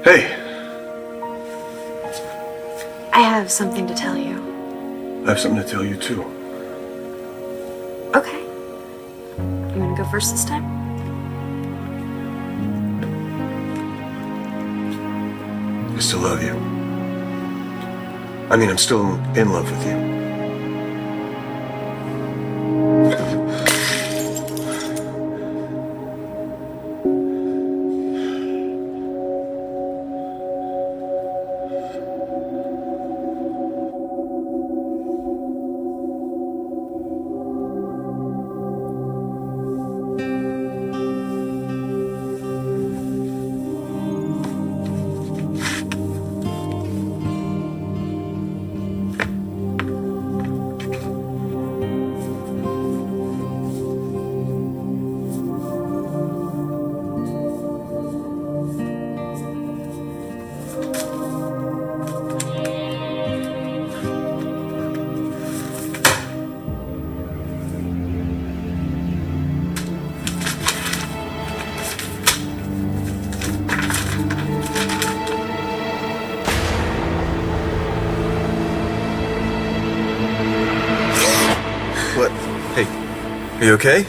Hey. I have something to tell you. I have something to tell you, too. Okay. You want to go first this time? I still love you. I mean, I'm still in love with you. What? Hey, are you okay?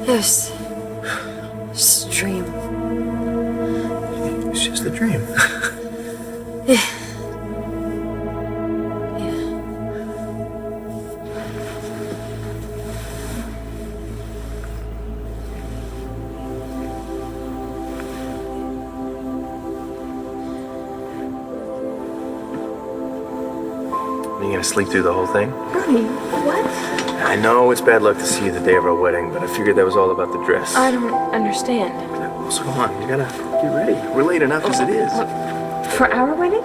It was just a dream. It's just a dream. Yeah. Are you gonna sleep through the whole thing? Bernie, what? I know it's bad luck to see you the day of our wedding, but I figured that was all about the dress. I don't understand. So come on, you gotta get ready. We're late enough as it is. For our wedding?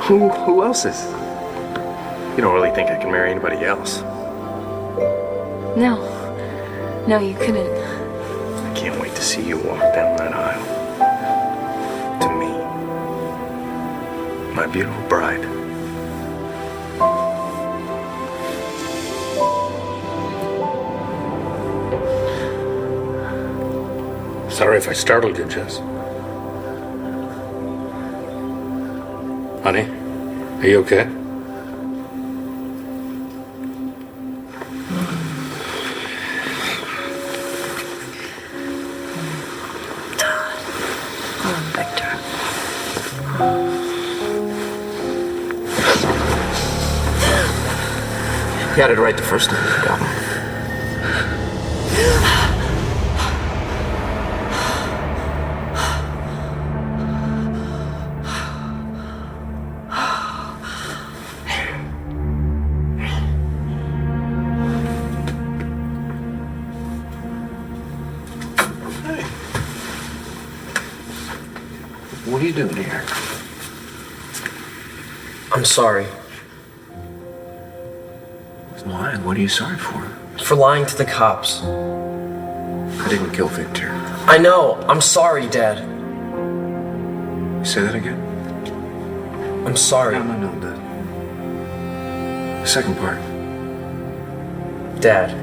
Who else is? You don't really think I can marry anybody else? No. No, you couldn't. I can't wait to see you walk down that aisle. To me. My beautiful bride. Sorry if I startled you, Jess. Honey, are you okay? Victor. You got it right the first time you got him. What are you doing here? I'm sorry. Why? What are you sorry for? For lying to the cops. I didn't kill Victor. I know. I'm sorry, Dad. Say that again? I'm sorry. No. The second part. Dad.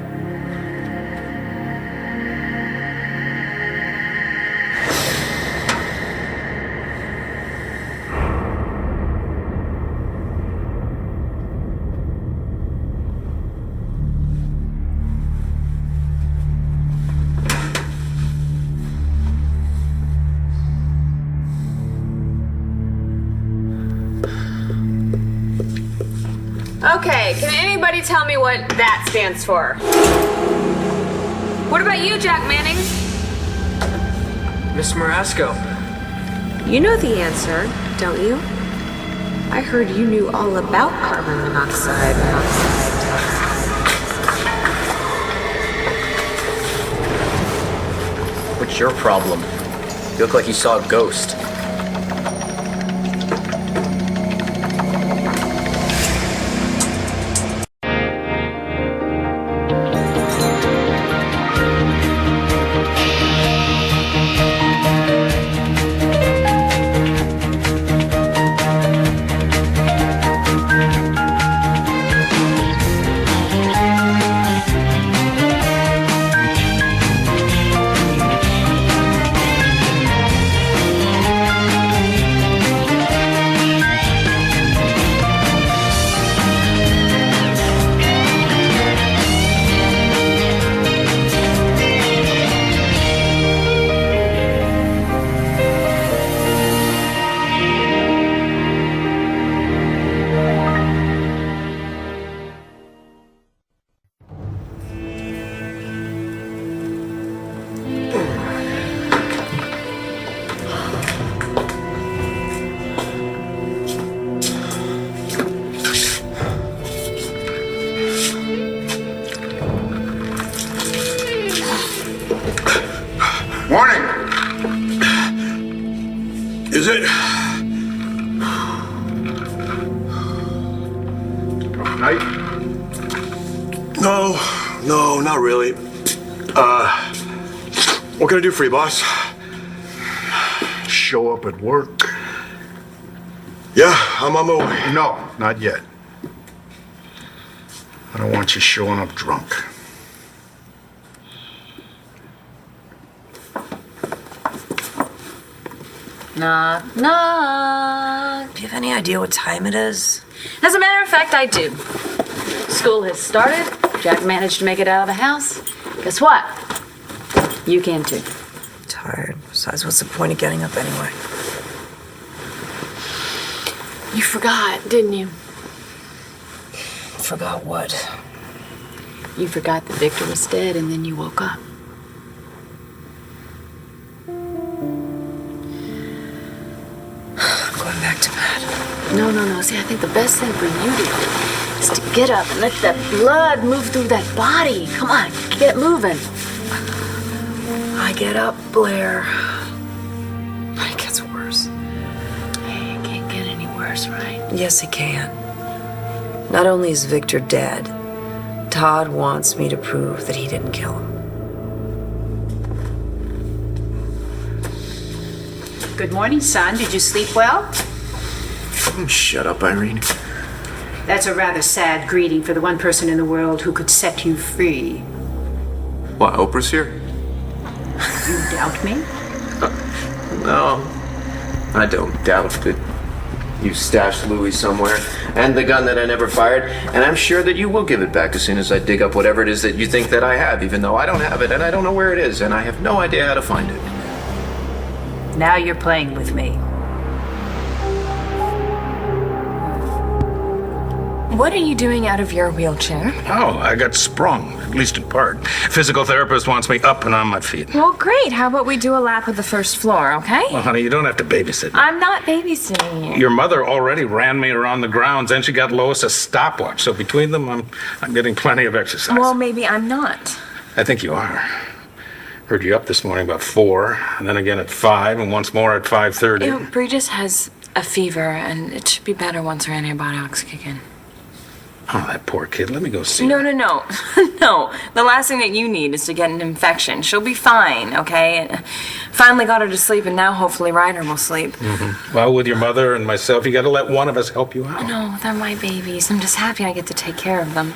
Okay, can anybody tell me what that stands for? What about you, Jack Manning? Miss Marasco. You know the answer, don't you? I heard you knew all about carbon monoxide. What's your problem? You look like you saw a ghost. it. Night? No, not really. What can I do for you, boss? Show up at work? Yeah, I'm on my way. No, not yet. I don't want you showing up drunk. Knock, knock. Do you have any idea what time it is? As a matter of fact, I do. School has started. Jack managed to make it out of the house. Guess what? You can too. Tired. Besides, what's the point of getting up anyway? You forgot, didn't you? Forgot what? You forgot that Victor was dead and then you woke up. I'm going back to bed. No. See, I think the best thing for you to do is to get up and let that blood move through that body. Come on, get moving. I get up, Blair. It gets worse. Hey, it can't get any worse, right? Yes, it can. Not only is Victor dead, Todd wants me to prove that he didn't kill him. Good morning, son. Did you sleep well? Shut up, Irene. That's a rather sad greeting for the one person in the world who could set you free. What, Oprah's here? You doubt me? No, I don't doubt that you stashed Louis somewhere, and the gun that I never fired, and I'm sure that you will give it back as soon as I dig up whatever it is that you think that I have, even though I don't have it, and I don't know where it is, and I have no idea how to find it. Now you're playing with me. What are you doing out of your wheelchair? Oh, I got sprung, at least in part. Physical therapist wants me up and on my feet. Well, great. How about we do a lap of the first floor, okay? Well, honey, you don't have to babysit me. I'm not babysitting you. Your mother already ran me around the grounds, and she got Lois a stopwatch. So between them, I'm getting plenty of exercise. Well, maybe I'm not. I think you are. Heard you up this morning about 4, and then again at 5, and once more at 5:30. You know, Bree just has a fever, and it should be better once her antibiotics kick in. Oh, that poor kid. Let me go see No. her. No. The last thing that you need is to get an infection. She'll be fine, okay? Finally got her to sleep, and now hopefully Ryder will sleep. Mm-hmm. Well, with your mother and myself, you got to let one of us help you out. No, they're my babies. I'm just happy I get to take care of them.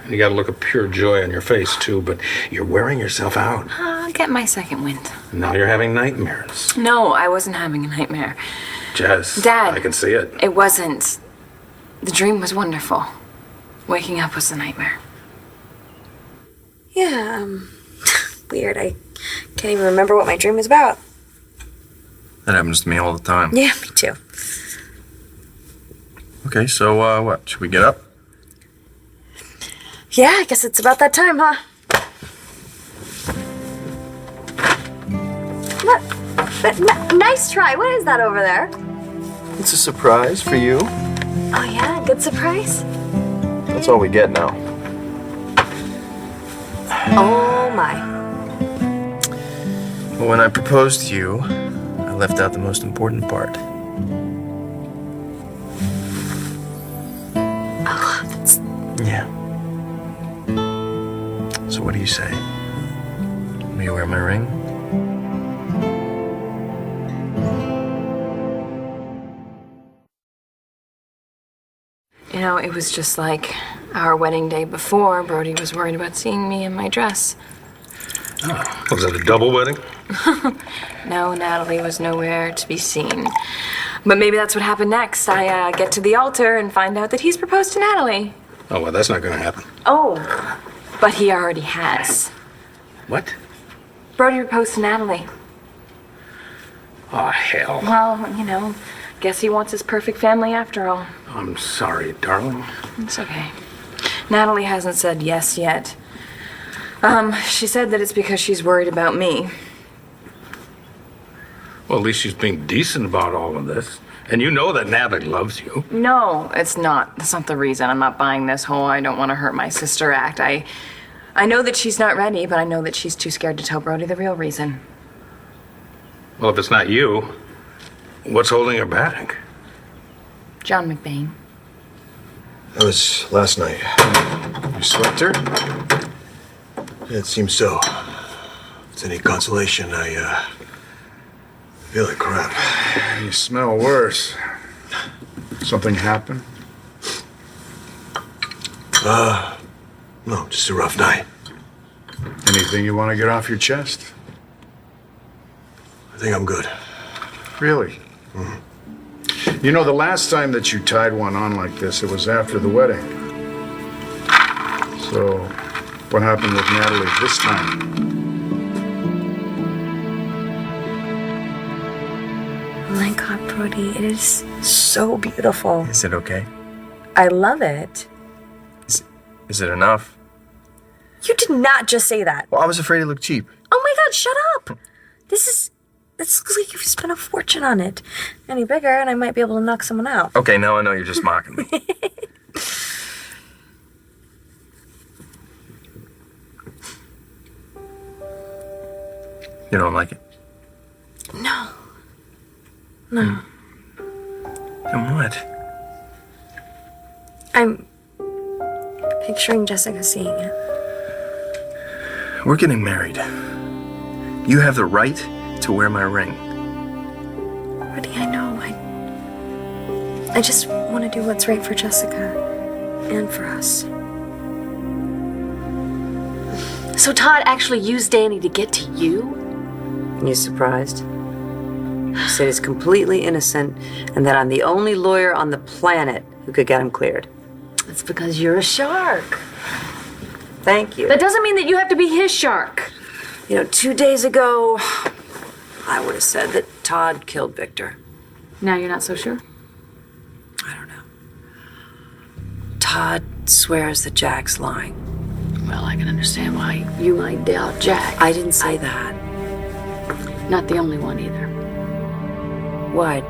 And you got to look of pure joy on your face, too, but you're wearing yourself out. I'll get my second wind. Now you're having nightmares. No, I wasn't having a nightmare. Jess, Dad. I can see it. It wasn't. The dream was wonderful. Waking up was the nightmare. Yeah, weird. I can't even remember what my dream was about. That happens to me all the time. Yeah, me too. Okay, so what? Should we get up? Yeah, I guess it's about that time, huh? Nice try. What is that over there? It's a surprise for you. Oh, yeah? Good surprise? That's all we get now. Oh, my. Well, when I proposed to you, I left out the most important part. Oh, that's... Yeah. So what do you say? Will you wear my ring? You know, it was just like our wedding day before. Brody was worried about seeing me in my dress. Oh, was it a double wedding? No, Natalie was nowhere to be seen. But maybe that's what happened next. I get to the altar and find out that he's proposed to Natalie. Oh, well, that's not going to happen. Oh, but he already has. What? Brody proposed to Natalie. Oh, hell. Well, you know, guess he wants his perfect family after all. I'm sorry, darling. It's okay. Natalie hasn't said yes yet. She said that it's because she's worried about me. Well, at least she's being decent about all of this. And you know that Natalie loves you. No, it's not. That's not the reason. I'm not buying this whole I don't want to hurt my sister act. I know that she's not ready, but I know that she's too scared to tell Brody the real reason. Well, if it's not you, What's holding her back? John McBain. That was last night. You slept her? It seems so. If it's any consolation, I feel like crap. You smell worse. Something happened? No, just a rough night. Anything you want to get off your chest? I think I'm good. Really? You know, the last time that you tied one on like this, it was after the wedding. So, what happened with Natalie this time? Oh my God, Brody, it is so beautiful. Is it okay? I love it. Is it enough? You did not just say that. Well, I was afraid it looked cheap. Oh my God, shut up. This looks like you've spent a fortune on it. Any bigger, and I might be able to knock someone out. Okay, now I know you're just mocking me. You don't like it? No. No. Then what? I'm picturing Jessica seeing it. We're getting married. You have the right to wear my ring. Brody, I know. I just want to do what's right for Jessica and for us. So Todd actually used Danny to get to you? You surprised? He said he's completely innocent and that I'm the only lawyer on the planet who could get him cleared. It's because you're a shark. Thank you. That doesn't mean that you have to be his shark. You know, 2 days ago, I would have said that Todd killed Victor. Now you're not so sure? I don't know. Todd swears that Jack's lying. Well, I can understand why you might doubt Jack. I didn't say that. Not the only one either. Why?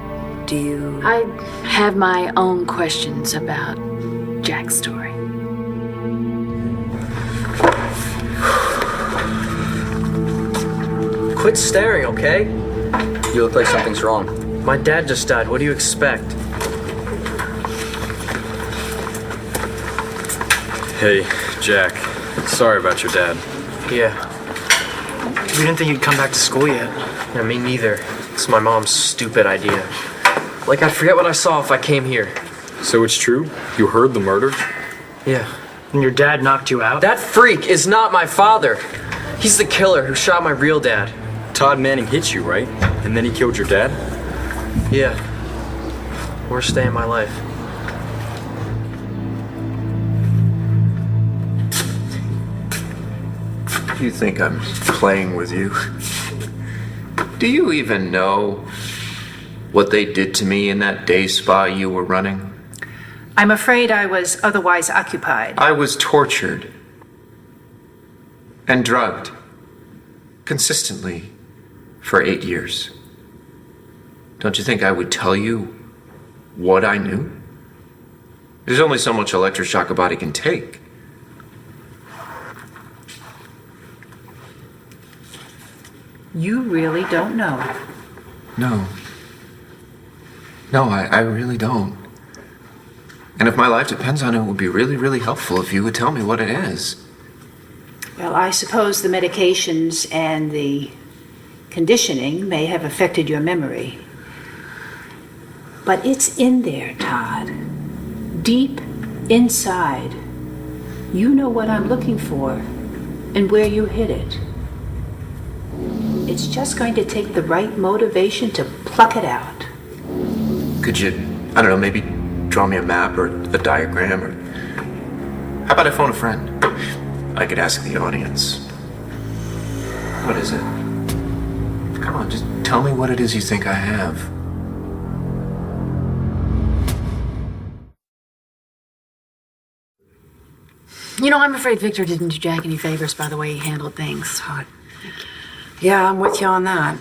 Do you... I have my own questions about Jack's story. Quit staring, okay? You look like something's wrong. My dad just died. What do you expect? Hey, Jack. Sorry about your dad. Yeah. We didn't think you'd come back to school yet. Yeah, me neither. It's my mom's stupid idea. Like, I'd forget what I saw if I came here. So it's true? You heard the murder? Yeah. And your dad knocked you out? That freak is not my father. He's the killer who shot my real dad. Todd Manning hit you, right? And then he killed your dad? Yeah. Worst day of my life. You think I'm playing with you? Do you even know what they did to me in that day spa you were running? I'm afraid I was otherwise occupied. I was tortured and drugged consistently for 8 years. Don't you think I would tell you what I knew? There's only so much electroshock a body can take. You really don't know. No. No, I really don't. And if my life depends on it, it would be really, really helpful if you would tell me what it is. Well, I suppose the medications and the conditioning may have affected your memory. But it's in there, Todd. Deep inside. You know what I'm looking for and where you hid it. It's just going to take the right motivation to pluck it out. Could you, I don't know, maybe draw me a map or a diagram, or how about I phone a friend? I could ask the audience. What is it? Come on, just tell me what it is you think I have. You know, I'm afraid Victor didn't do Jack any favors by the way he handled things. Yeah, I'm with you on that.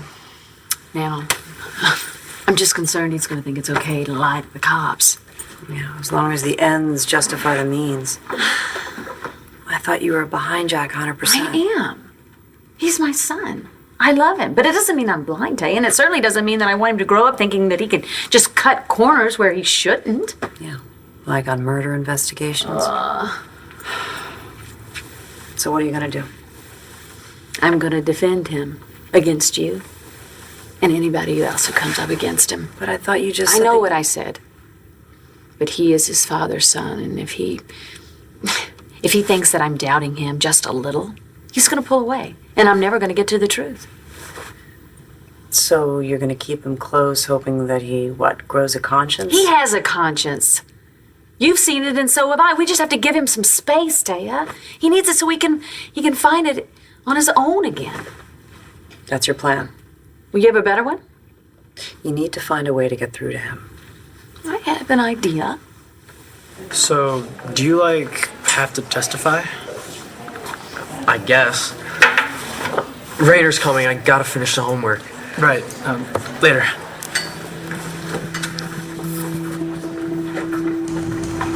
Now, I'm just concerned he's going to think it's okay to lie to the cops. Yeah, as long as the ends justify the means. I thought you were behind Jack 100%. I am. He's my son. I love him, but it doesn't mean I'm blind to you, and it certainly doesn't mean that I want him to grow up thinking that he could just cut corners where he shouldn't. Yeah, like on murder investigations. So what are you gonna do? I'm gonna defend him against you and anybody else who comes up against him. But I thought you just I said know that- what I said. But he is his father's son, and if he thinks that I'm doubting him just a little, he's gonna pull away, and I'm never gonna get to the truth. So you're gonna keep him close, hoping that he, grows a conscience? He has a conscience. You've seen it, and so have I. We just have to give him some space, Taya. He needs it so he can find it on his own again. That's your plan? Will you have a better one? You need to find a way to get through to him. I have an idea. So, do you, have to testify? I guess. Raider's coming. I gotta finish the homework. Right, later.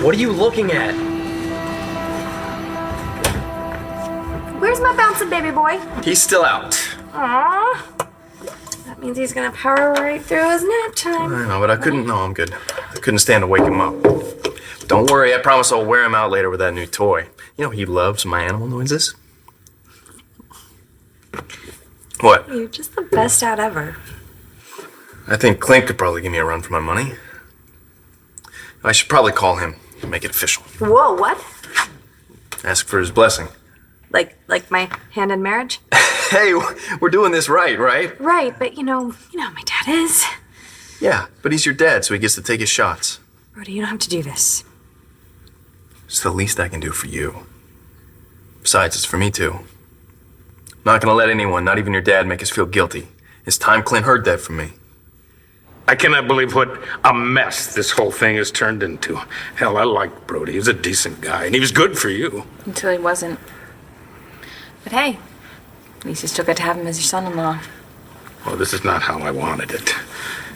What are you looking at? Where's my bouncing baby boy? He's still out. Aww. That means he's gonna power right through his nap time. I know, but I couldn't. No, I'm good. I couldn't stand to wake him up. Don't worry, I promise I'll wear him out later with that new toy. You know he loves my animal noises. What? You're just the best dad ever. I think Clint could probably give me a run for my money. I should probably call him, make it official. Whoa, what? Ask for his blessing. Like my hand in marriage? Hey, we're doing this right? Right, but you know how my dad is. Yeah, but he's your dad, so he gets to take his shots. Brody, you don't have to do this. It's the least I can do for you. Besides, it's for me too. I'm not gonna let anyone, not even your dad, make us feel guilty. It's time Clint heard that from me. I cannot believe what a mess this whole thing has turned into. Hell, I liked Brody. He was a decent guy, and he was good for you. Until he wasn't. But hey, at least you still get to have him as your son-in-law. Well, this is not how I wanted it.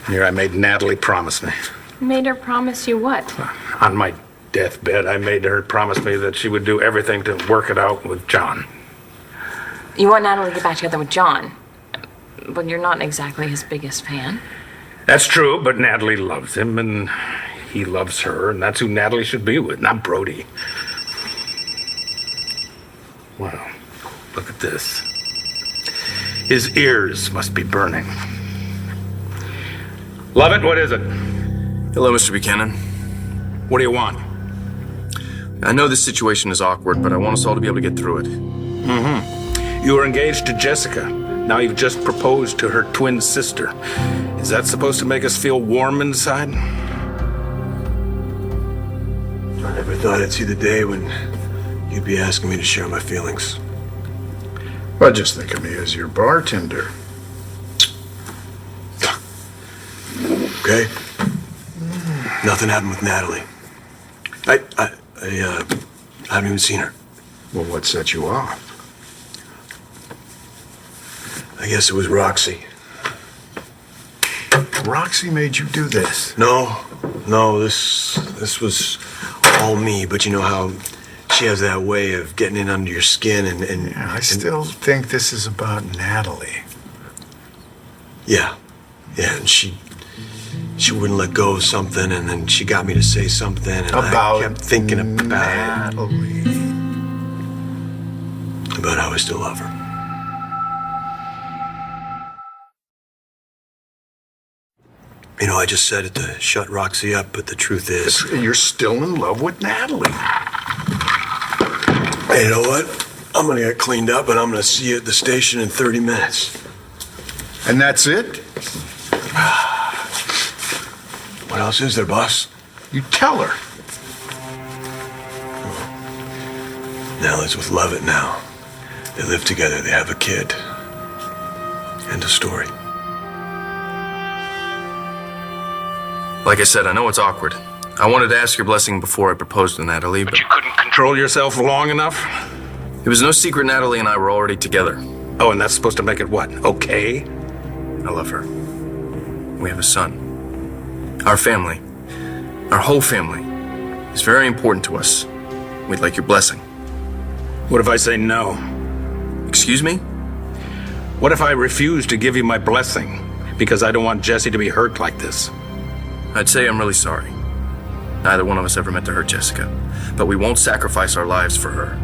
Here I made Natalie promise me. You made her promise you what? On my deathbed, I made her promise me that she would do everything to work it out with John. You want Natalie to get back together with John, but you're not exactly his biggest fan. That's true, but Natalie loves him, and he loves her, and that's who Natalie should be with, not Brody. Wow, look at this. His ears must be burning. Love it, what is it? Hello, Mr. Buchanan. What do you want? I know this situation is awkward, but I want us all to be able to get through it. You were engaged to Jessica. Now you've just proposed to her twin sister. Is that supposed to make us feel warm inside? I never thought I'd see the day when you'd be asking me to share my feelings. Well, just think of me as your bartender. Okay? Nothing happened with Natalie. I haven't even seen her. Well, what set you off? I guess it was Roxy. Roxy made you do this? No, this was all me, but you know how she has that way of getting in under your skin and Yeah, I still think this is about Natalie. Yeah, and she wouldn't let go of something, and then she got me to say something, and I kept thinking about Natalie. about how I still love her. You know, I just said it to shut Roxy up, but the truth is... You're still in love with Natalie. Hey, you know what? I'm gonna get cleaned up, and I'm gonna see you at the station in 30 minutes. And that's it? What else is there, boss? You tell her. Natalie's with Lovett now. They live together, they have a kid. End of story. Like I said, I know it's awkward. I wanted to ask your blessing before I proposed to Natalie, but You couldn't control yourself long enough? it was no secret Natalie and I were already together. Oh, and that's supposed to make it what? Okay? I love her. We have a son. Our family, our whole family, is very important to us. We'd like your blessing. What if I say no? Excuse me? What if I refuse to give you my blessing because I don't want Jesse to be hurt like this? I'd say I'm really sorry. Neither one of us ever meant to hurt Jessica, but we won't sacrifice our lives for her.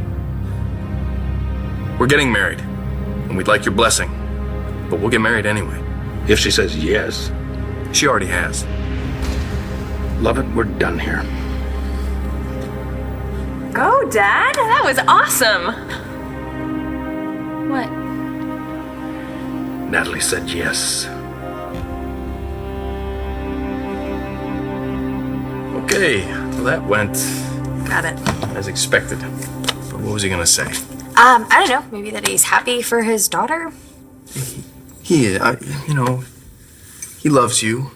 We're getting married, and we'd like your blessing, but we'll get married anyway. If she says yes. She already has. Love it, we're done here. Go, Dad! That was awesome! What? Natalie said yes. Okay, well that went Got it. as expected. But what was he gonna say? I don't know. Maybe that he's happy for his daughter. He loves you.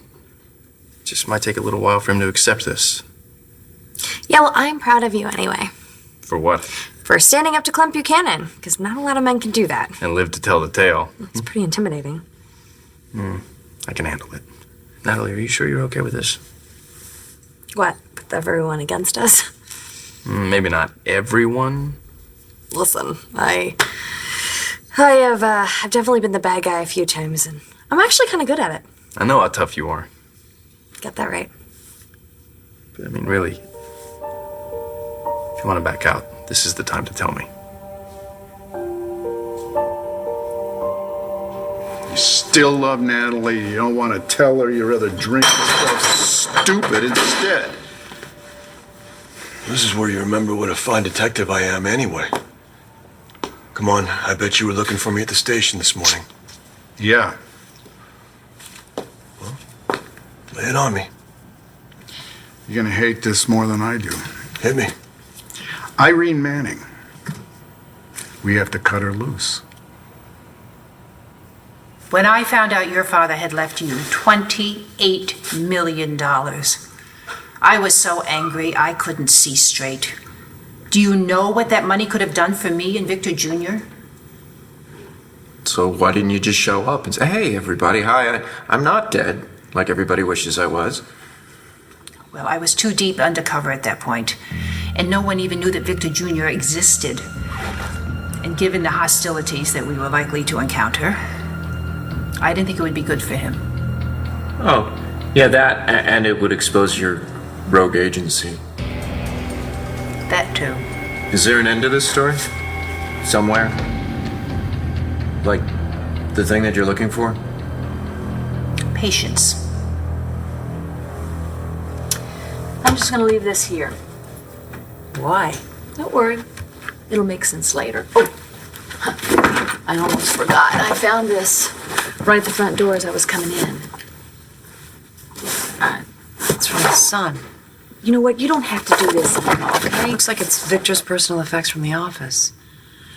Just might take a little while for him to accept this. Yeah, well, I'm proud of you anyway. For what? For standing up to Clem Buchanan, because not a lot of men can do that. And live to tell the tale. It's pretty intimidating. I can handle it. Natalie, are you sure you're okay with this? What? With everyone against us? Maybe not everyone. Listen, I've definitely been the bad guy a few times, and I'm actually kind of good at it. I know how tough you are. Got that right. But I mean, really, if you want to back out, this is the time to tell me. You still love Natalie. You don't want to tell her. You rather drink yourself stupid instead. This is where you remember what a fine detective I am anyway. Come on, I bet you were looking for me at the station this morning. Yeah. Well, lay it on me. You're gonna hate this more than I do. Hit me. Irene Manning. We have to cut her loose. When I found out your father had left you $28 million, I was so angry I couldn't see straight. Do you know what that money could have done for me and Victor Jr.? So why didn't you just show up and say, hey, everybody, hi, I'm not dead, like everybody wishes I was? Well, I was too deep undercover at that point, and no one even knew that Victor Jr. existed. And given the hostilities that we were likely to encounter, I didn't think it would be good for him. Oh, yeah, that, and it would expose your rogue agency. That too. Is there an end to this story? Somewhere? Like, the thing that you're looking for? Patience. I'm just gonna leave this here. Why? Don't worry. It'll make sense later. Oh, I almost forgot. I found this right at the front door as I was coming in. It's from his son. You know what? You don't have to do this anymore, okay? Looks like it's Victor's personal effects from the office.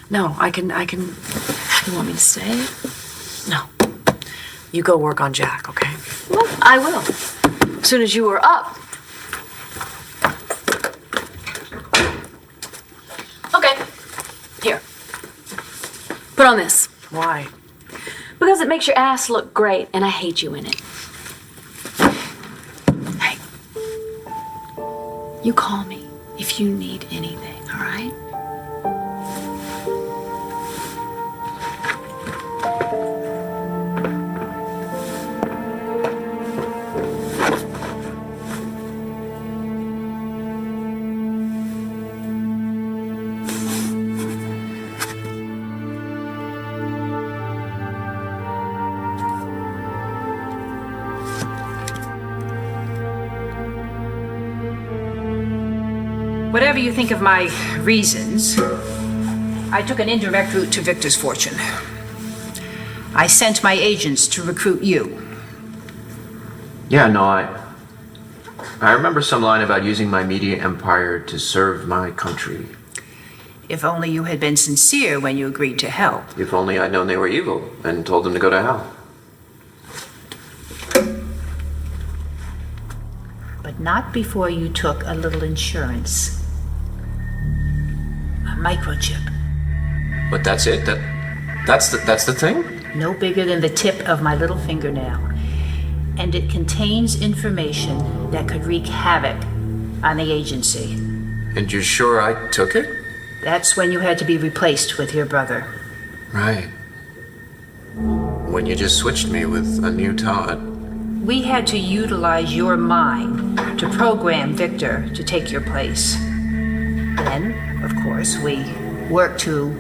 No, I can. You want me to stay? No. You go work on Jack, okay? Well, I will. As soon as you are up. Okay. Here. Put on this. Why? Because it makes your ass look great, and I hate you in it. Hey. You call me if you need anything, all right? Whatever you think of my reasons, I took an indirect route to Victor's fortune. I sent my agents to recruit you. Yeah, no, I remember some line about using my media empire to serve my country. If only you had been sincere when you agreed to help. If only I'd known they were evil and told them to go to hell. But not before you took a little insurance. A microchip. But that's it? That's the thing? No bigger than the tip of my little fingernail. And it contains information that could wreak havoc on the agency. And you're sure I took it? That's when you had to be replaced with your brother. Right. when you just switched me with a new Todd. We had to utilize your mind to program Victor to take your place. Then, of course, we worked to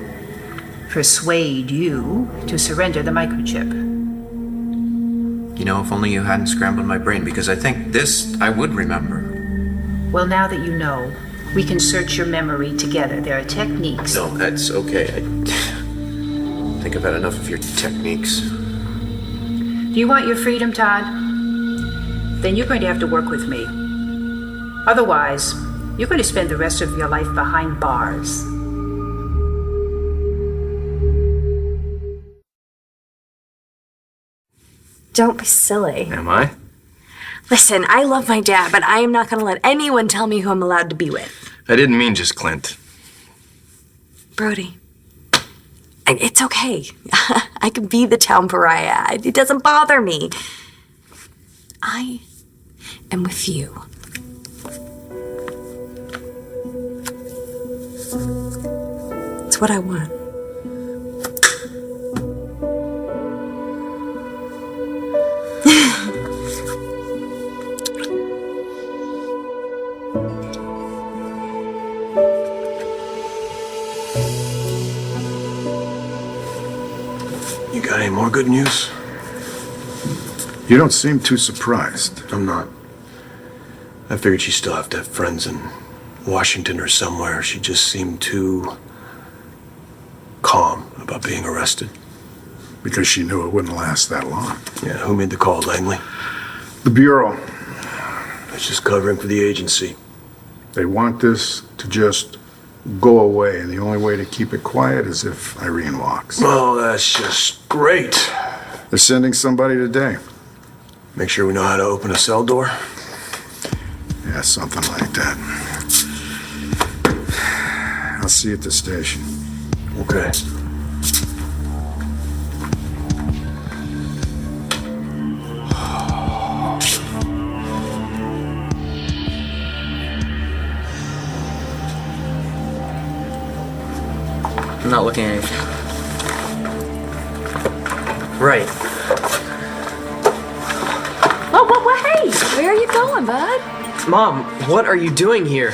persuade you to surrender the microchip. You know, if only you hadn't scrambled my brain, because I think this I would remember. Well, now that you know, we can search your memory together. There are techniques. No, that's okay. I think I've had enough of your techniques. Do you want your freedom, Todd? Then you're going to have to work with me. Otherwise, you're going to spend the rest of your life behind bars. Don't be silly. Am I? Listen, I love my dad, but I am not going to let anyone tell me who I'm allowed to be with. I didn't mean just Clint. Brody, it's okay. I can be the town pariah. It doesn't bother me. I am with you. It's what I want. You got any more good news? You don't seem too surprised. I'm not. I figured she'd still have to have friends in Washington or somewhere. She just seemed too calm about being arrested. Because she knew it wouldn't last that long. Yeah, who made the call, Langley? The Bureau. It's just covering for the agency. They want this to just go away, and the only way to keep it quiet is if Irene walks. Oh, that's just great. They're sending somebody today. Make sure we know how to open a cell door? Yeah, something like that. I'll see you at the station. Okay. I'm not looking at anything. Right. Oh, hey! Where are you going, bud? Mom, what are you doing here?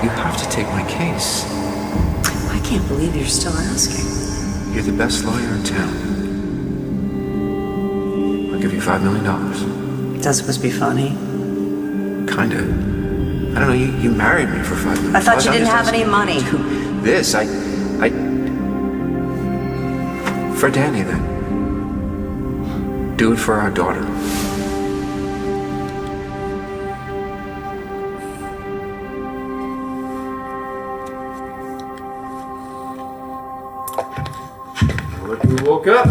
You have to take my case. I can't believe you're still asking. You're the best lawyer in town. I'll give you $5 million. That's supposed to be funny. Kinda. I don't know, you married me for $5 million. I thought you didn't have any money. This, I... For Danny, then. Do it for our daughter. Look who woke up.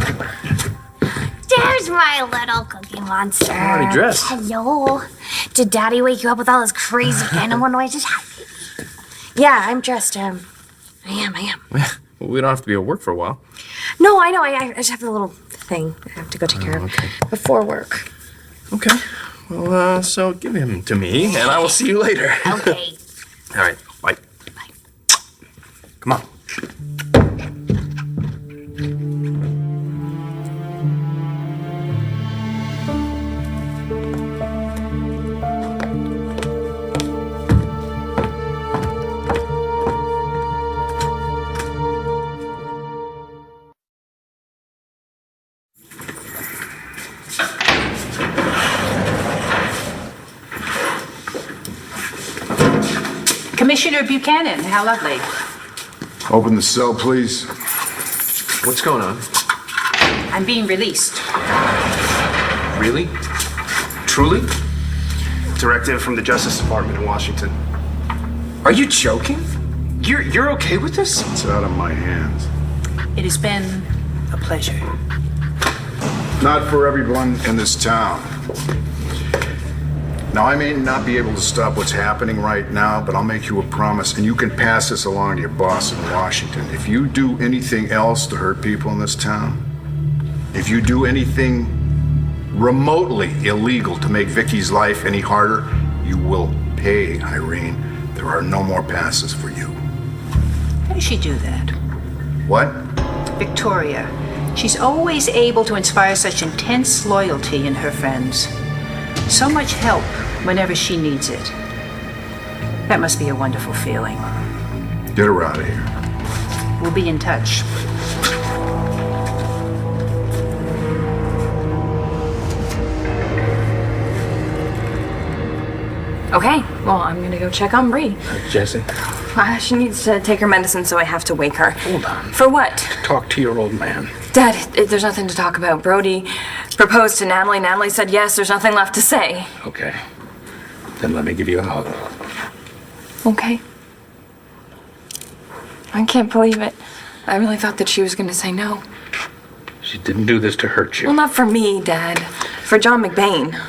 There's my little cookie monster. I'm already dressed. Hello. Did Daddy wake you up with all those crazy animal noises? Yeah, I'm dressed. I am. Well, we don't have to be at work for a while. No, I know. I just have a little thing I have to go take care of before work. Okay. Well, so give him to me, and I will see you later. Okay. All right. Bye. Come on. Commissioner Buchanan, how lovely. Open the cell, please. What's going on? I'm being released. Really? Truly? Directive from the Justice Department in Washington. Are you joking? You're okay with this? It's out of my hands. It has been a pleasure. Not for everyone in this town. Now, I may not be able to stop what's happening right now, but I'll make you a promise, and you can pass this along to your boss in Washington. If you do anything else to hurt people in this town, if you do anything remotely illegal to make Vicky's life any harder, you will pay, Irene. There are no more passes for you. How does she do that? What? Victoria. She's always able to inspire such intense loyalty in her friends. So much help whenever she needs it. That must be a wonderful feeling. Get her out of here. We'll be in touch. Okay, well, I'm gonna go check on Bree. Jesse, She needs to take her medicine, so I have to wake her. hold on. For what? Talk to your old man. Dad, there's nothing to talk about. Brody proposed to Natalie. Natalie said yes. There's nothing left to say. Okay. Then let me give you a hug. Okay. I can't believe it. I really thought that she was gonna say no. She didn't do this to hurt you. Well, not for me, Dad. For John McBain.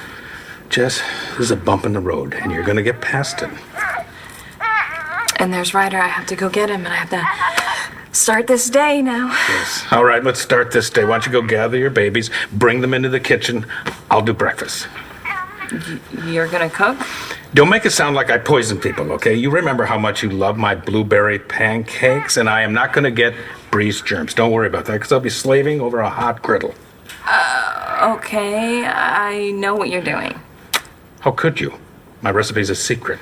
Jess, this is a bump in the road, and you're gonna get past it. And there's Ryder. I have to go get him, and I have to start this day now. Yes. All right, let's start this day. Why don't you go gather your babies, bring them into the kitchen. I'll do breakfast. You're gonna cook? Don't make it sound like I poison people, okay? You remember how much you love my blueberry pancakes, and I am not gonna get Bree's germs. Don't worry about that, because I'll be slaving over a hot griddle. Okay. I know what you're doing. How could you? My recipe's a secret.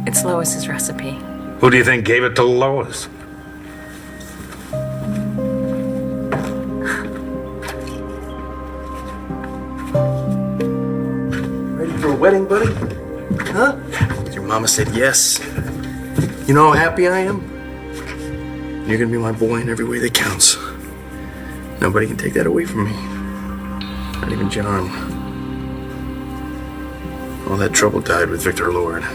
It's Lois's recipe. Who do you think gave it to Lois? Ready for a wedding, buddy? Huh? Your mama said yes. You know how happy I am? You're gonna be my boy in every way that counts. Nobody can take that away from me. Not even John. All that trouble died with Victor Lord.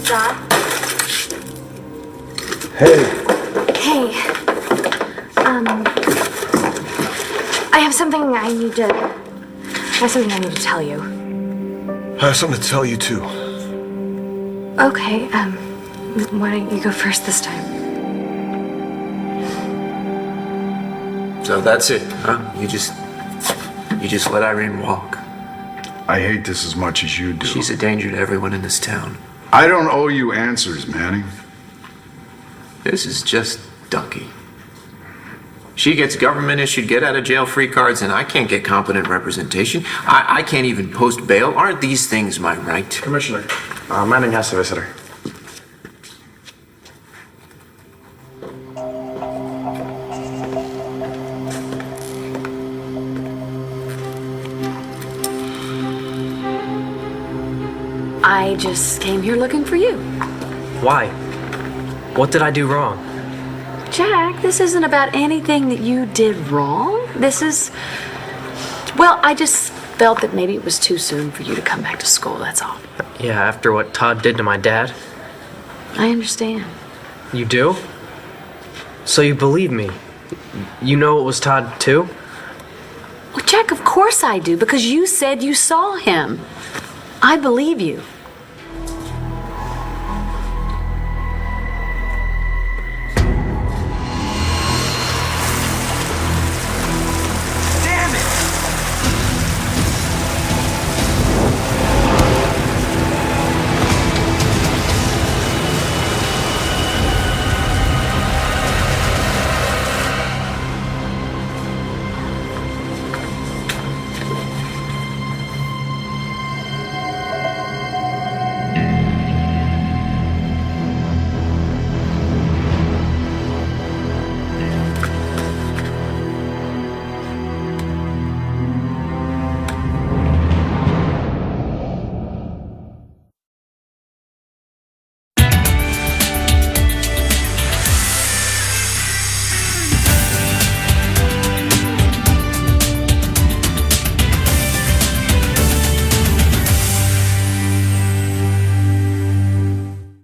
John? Hey. Hey. I have something I need to tell you. I have something to tell you, too. Okay, why don't you go first this time? So that's it, huh? You just let Irene walk. I hate this as much as you do. She's a danger to everyone in this town. I don't owe you answers, Manning. This is just Ducky. She gets government-issued get-out-of-jail-free cards, and I can't get competent representation. I can't even post bail. Aren't these things my right? Commissioner, Manning has a visitor. I just came here looking for you. Why? What did I do wrong? Jack, this isn't about anything that you did wrong. This is... Well, I just felt that maybe it was too soon for you to come back to school, that's all. Yeah, after what Todd did to my dad. I understand. You do? So you believe me? You know it was Todd too? Well, Jack, of course I do, because you said you saw him. I believe you.